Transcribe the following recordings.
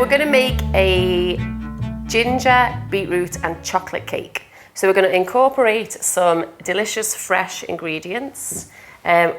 We're going to make a ginger, beetroot and chocolate cake. So we're going to incorporate some delicious fresh ingredients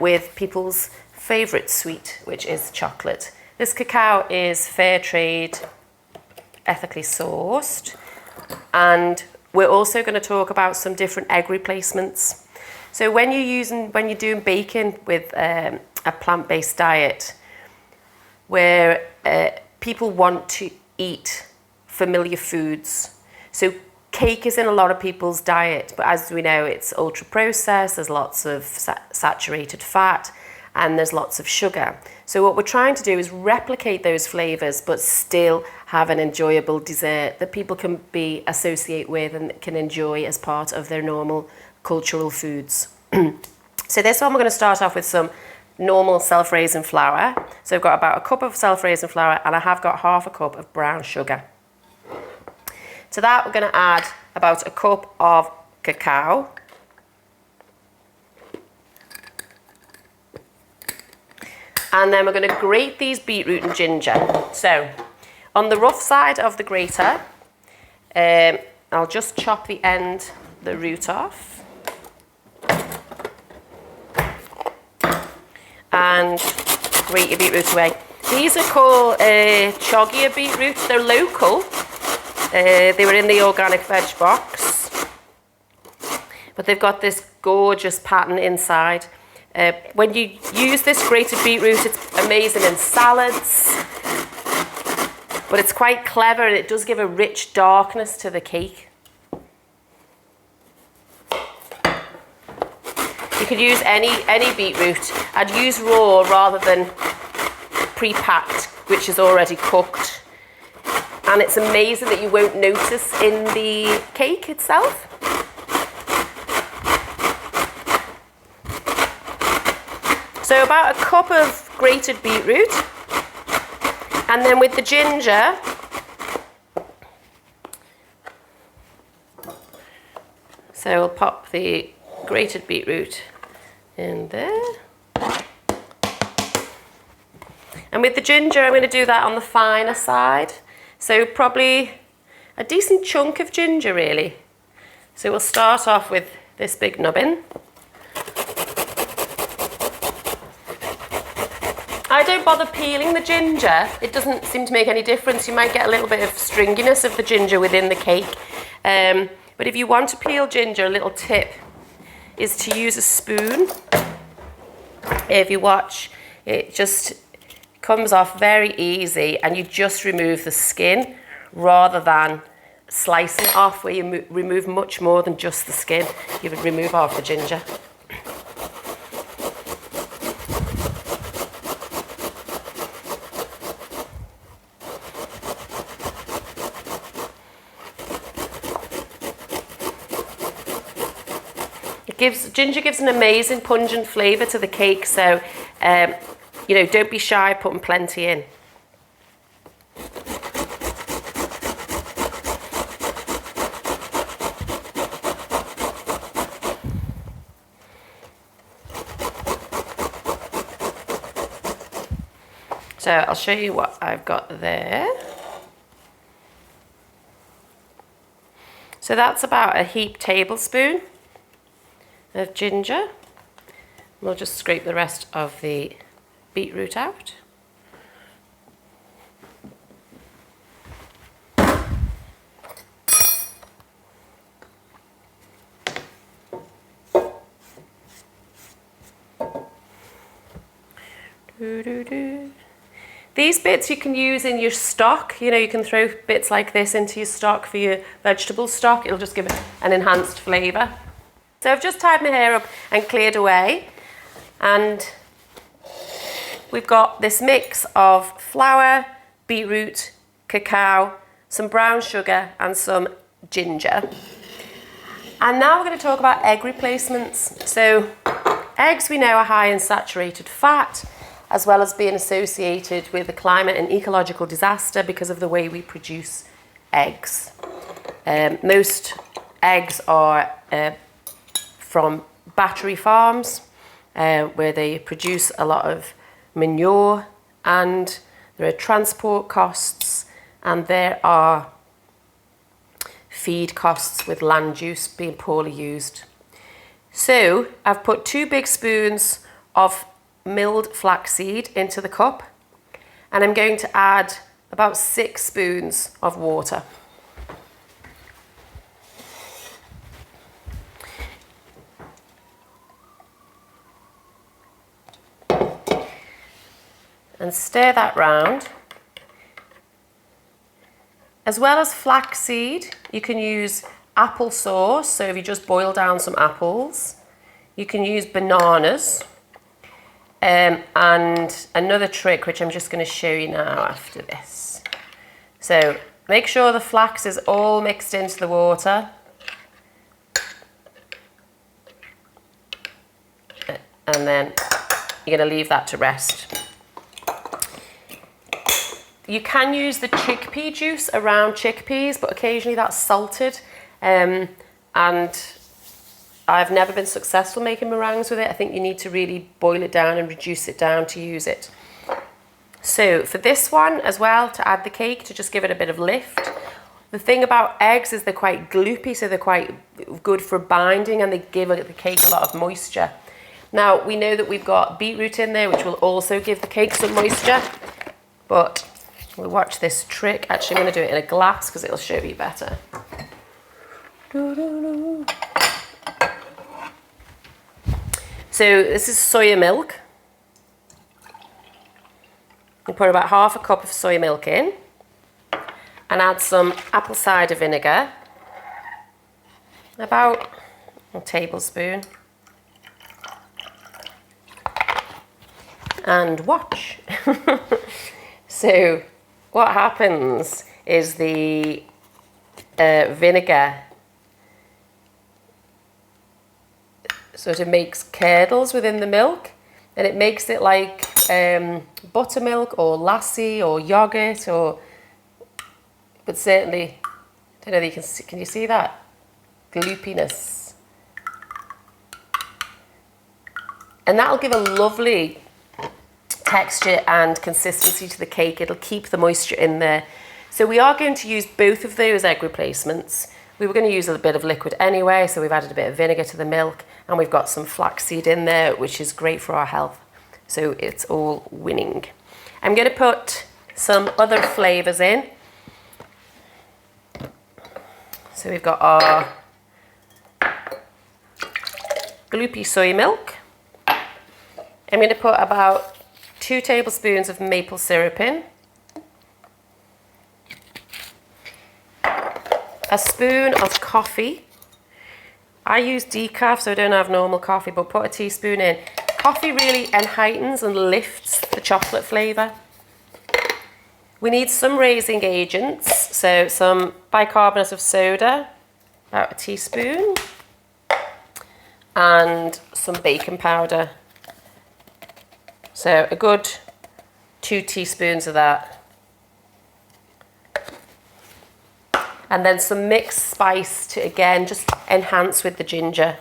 with people's favourite sweet, which is chocolate. This cacao is fair trade, ethically sourced, and we're also going to talk about some different egg replacements. So when you're doing baking with a plant-based diet, where people want to eat familiar foods. So cake is in a lot of people's diet, but as we know, it's ultra processed, there's lots of saturated fat, and there's lots of sugar. So what we're trying to do is replicate those flavors, but still have an enjoyable dessert that people can associate with and can enjoy as part of their normal cultural foods. So this one, we're going to start off with some normal self-raising flour. So I've got about a cup of self-raising flour, and I have got half a cup of brown sugar. To that, we're going to add about a cup of cacao. And then we're going to grate these beetroot and ginger. So on the rough side of the grater, I'll just chop the root off. And grate your beetroot away. These are called choggier beetroots. They're local. They were in the organic veg box. But they've got this gorgeous pattern inside. When you use this grated beetroot, it's amazing in salads. But it's quite clever, and it does give a rich darkness to the cake. You could use any beetroot. I'd use raw rather than pre-packed, which is already cooked. And it's amazing that you won't notice in the cake itself. So about a cup of grated beetroot. And then with the ginger, so we'll pop the grated beetroot in there. And with the ginger, I'm going to do that on the finer side. So probably a decent chunk of ginger, really. So we'll start off with this big nubbin. I don't bother peeling the ginger. It doesn't seem to make any difference. You might get a little bit of stringiness of the ginger within the cake. But if you want to peel ginger, a little tip is to use a spoon. If you watch, it just comes off very easy, and you just remove the skin rather than slicing it off, where you remove much more than just the skin. You would remove half the ginger. Ginger gives an amazing pungent flavour to the cake, so don't be shy putting plenty in. So I'll show you what I've got there. So that's about a heaped tablespoon of ginger. We'll just scrape the rest of the beetroot out. These bits you can use in your stock. You can throw bits like this into your stock for your vegetable stock. It'll just give it an enhanced flavour. So I've just tied my hair up and cleared away, and we've got this mix of flour, beetroot, cacao, some brown sugar and some ginger. And now we're going to talk about egg replacements. So eggs, we know, are high in saturated fat, as well as being associated with a climate and ecological disaster because of the way we produce eggs. Most eggs are from battery farms, where they produce a lot of manure, and there are transport costs and there are feed costs with land use being poorly used. So I've put 2 big spoons of milled flaxseed into the cup, and I'm going to add about 6 spoons of water. And stir that round. As well as flaxseed, you can use apple sauce. So if you just boil down some apples, you can use bananas. And another trick, which I'm just going to show you now after this. So make sure the flax is all mixed into the water. And then you're going to leave that to rest. You can use the chickpea juice around chickpeas, but occasionally that's salted. And I've never been successful making meringues with it. I think you need to really boil it down and reduce it down to use it. So for this one as well, to add the cake, to just give it a bit of lift. The thing about eggs is they're quite gloopy, so they're quite good for binding, and they give the cake a lot of moisture. Now, we know that we've got beetroot in there, which will also give the cake some moisture, but we'll watch this trick. Actually, I'm going to do it in a glass because it'll show you better. So this is soya milk. You put about half a cup of soya milk in and add some apple cider vinegar, about a tablespoon, and watch. So what happens is the vinegar sort of makes curdles within the milk, and it makes it like buttermilk or lassi or yogurt, but certainly, I don't know if you can see, can you see that gloopiness? And that'll give a lovely texture and consistency to the cake. It'll keep the moisture in there. So we are going to use both of those egg replacements. We were going to use a bit of liquid anyway, so we've added a bit of vinegar to the milk, and we've got some flaxseed in there, which is great for our health. So it's all winning. I'm going to put some other flavours in. So we've got our gloopy soy milk. I'm going to put about 2 tablespoons of maple syrup in. A spoon of coffee. I use decaf, so I don't have normal coffee, but put a teaspoon in. Coffee really heightens and lifts the chocolate flavour. We need some raising agents, so some bicarbonate of soda, about a teaspoon, and some baking powder. So a good 2 teaspoons of that. And then some mixed spice to, again, just enhance with the ginger.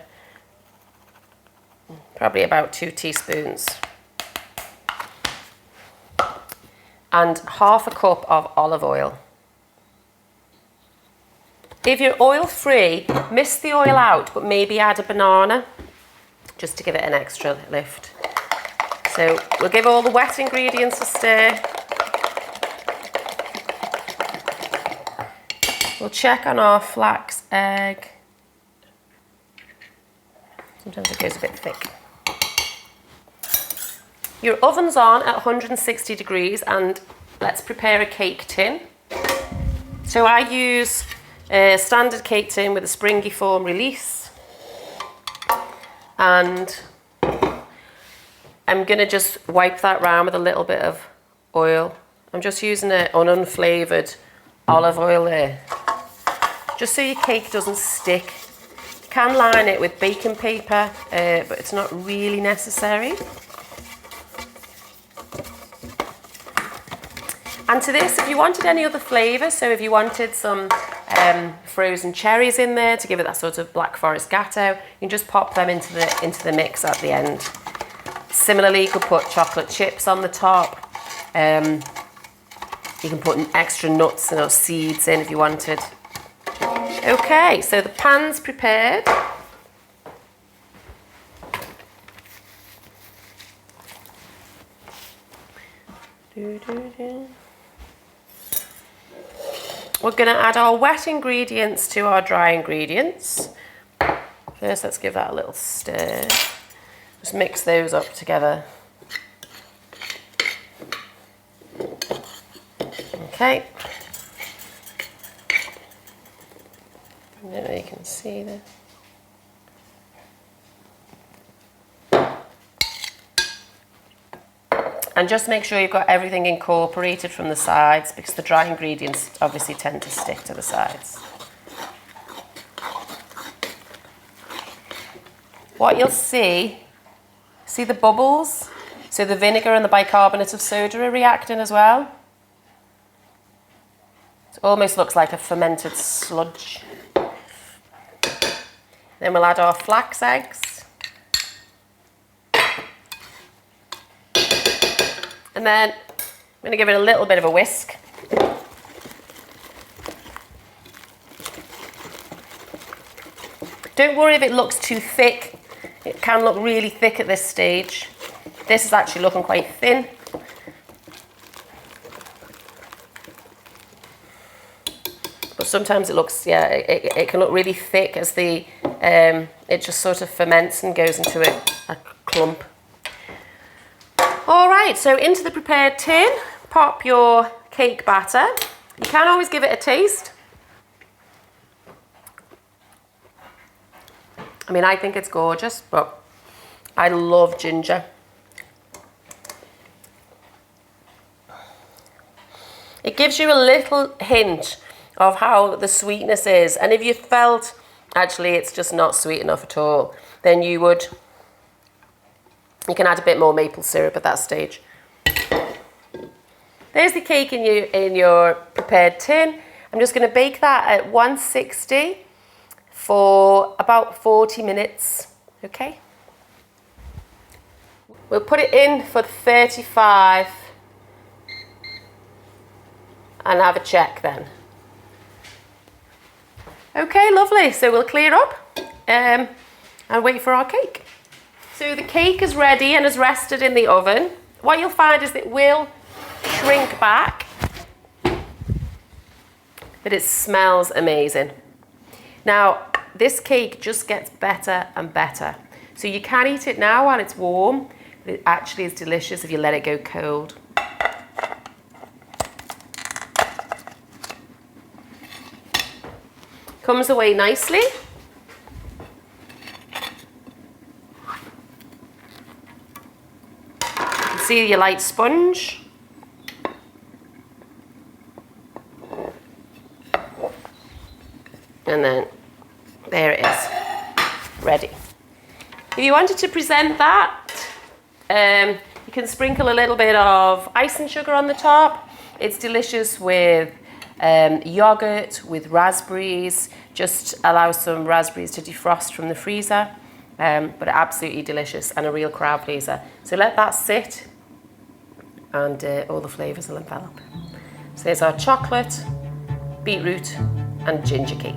Probably about 2 teaspoons. And half a cup of olive oil. If you're oil free, miss the oil out, but maybe add a banana just to give it an extra lift. So we'll give all the wet ingredients a stir. We'll check on our flax egg. Sometimes it goes a bit thick. Your oven's on at 160 degrees, and let's prepare a cake tin. So I use a standard cake tin with a springy form release, and I'm going to just wipe that round with a little bit of oil. I'm just using an unflavoured olive oil there, just so your cake doesn't stick. You can line it with baking paper, but it's not really necessary. And to this, if you wanted any other flavour, so if you wanted some frozen cherries in there to give it that sort of Black Forest gatto, you can just pop them into the mix at the end. Similarly, you could put chocolate chips on the top. You can put extra nuts or seeds in if you wanted. Okay, so the pan's prepared. We're going to add our wet ingredients to our dry ingredients. First, let's give that a little stir. Just mix those up together. Okay. I don't know if you can see this. And just make sure you've got everything incorporated from the sides, because the dry ingredients obviously tend to stick to the sides. What you'll see the bubbles? So the vinegar and the bicarbonate of soda are reacting as well. It almost looks like a fermented sludge. Then we'll add our flax eggs. And then I'm going to give it a little bit of a whisk. Don't worry if it looks too thick. It can look really thick at this stage. This is actually looking quite thin. But sometimes it looks, it can look really thick as it just sort of ferments and goes into a clump. All right, so into the prepared tin, pop your cake batter. You can always give it a taste. I mean, I think it's gorgeous, but I love ginger. It gives you a little hint of how the sweetness is. And if you felt, actually, it's just not sweet enough at all, then you can add a bit more maple syrup at that stage. There's the cake in your prepared tin. I'm just going to bake that at 160 for about 40 minutes, okay? We'll put it in for 35 and have a check then. Okay, lovely. So we'll clear up and wait for our cake. So the cake is ready and has rested in the oven. What you'll find is it will shrink back, but it smells amazing. Now, this cake just gets better and better. So you can eat it now while it's warm, but it actually is delicious if you let it go cold. Comes away nicely. See your light sponge. And then there it is, ready. If you wanted to present that, you can sprinkle a little bit of icing sugar on the top. It's delicious with yogurt, with raspberries. Just allow some raspberries to defrost from the freezer, but absolutely delicious and a real crowd pleaser. So let that sit and all the flavours will envelop. So there's our chocolate, beetroot and ginger cake.